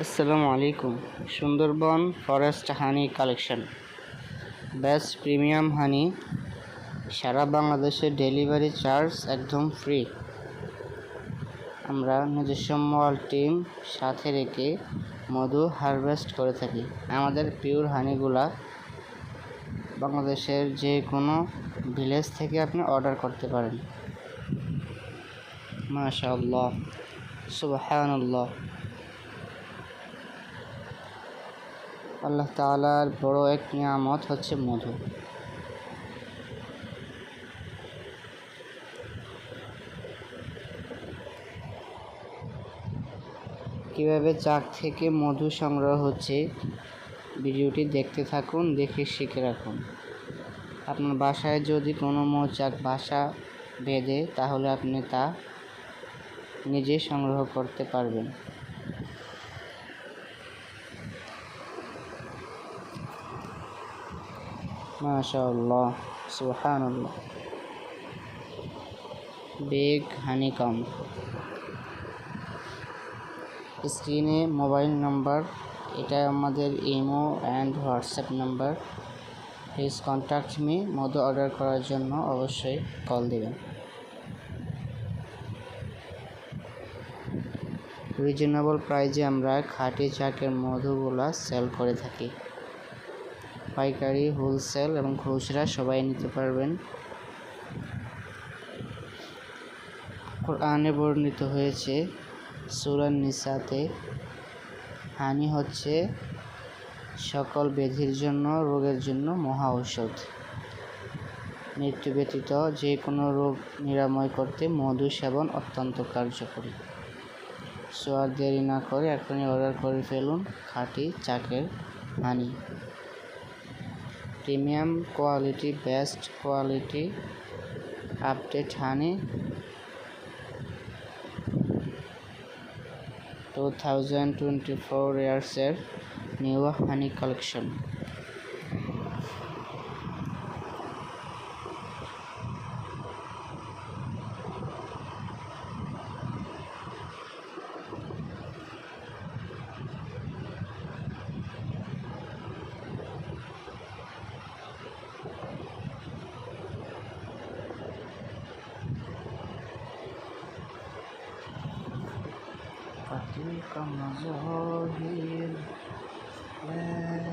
আসসালামু আলাইকুম। সুন্দরবন ফরেস্ট হানি collection, best premium হানি, সারা বাংলাদেশে ডেলিভারি চার্জ একদম ফ্রি। আমরা নিজস্ব মল টিম সাথে রেখে মধু হারভেস্ট করে থাকি। আমাদের পিওর হানিগুলা বাংলাদেশের যে কোনো ভিলেজ থেকে আপনি অর্ডার করতে পারেন। মাশাআল্লাহ, সুবহানাল্লাহ। আল্লাহ তাআলার বড় এক নিয়ামত হচ্ছে মধু। কিভাবে চাক থেকে মধু সংগ্রহ হচ্ছে ভিডিওটি দেখতে থাকুন, দেখে শিখে রাখুন। আপনার বাসায় যদি কোনো মৌচাক বাসা বেঁধে তাহলে আপনি তা নিজে সংগ্রহ করতে পারবেন। মাশাআল্লাহ, সুবহানাল্লাহ। Big honeycomb. স্ক্রিনে মোবাইল নাম্বার, এটা আমাদের imo and WhatsApp number. Please contact me. Madhu order করার জন্য অবশ্যই কল দেবেন। রিজনেবল প্রাইজে আমরা খাঁটি চাকের মধুগুলা সেল করে থাকি। পাইকারি, হোলসেল এবং খুচরা সবাই নিতে পারবেন। কোরআনে বর্ণিত হয়েছে সূরা নিসাতে, হানি হচ্ছে সকল ব্যাধির জন্য, রোগের জন্য মহা ঔষধ। মৃত্যু ব্যতীত যে কোনো রোগ নিরাময় করতে মধু সেবন অত্যন্ত কার্যকরী। সো আর দেরি না করে এখনই অর্ডার করে ফেলুন খাঁটি চাকের honey. Premium quality, best quality, update honey 2024 ইয়ার্সের নিউ হানি কালেকশন। فتلك المظاهر لا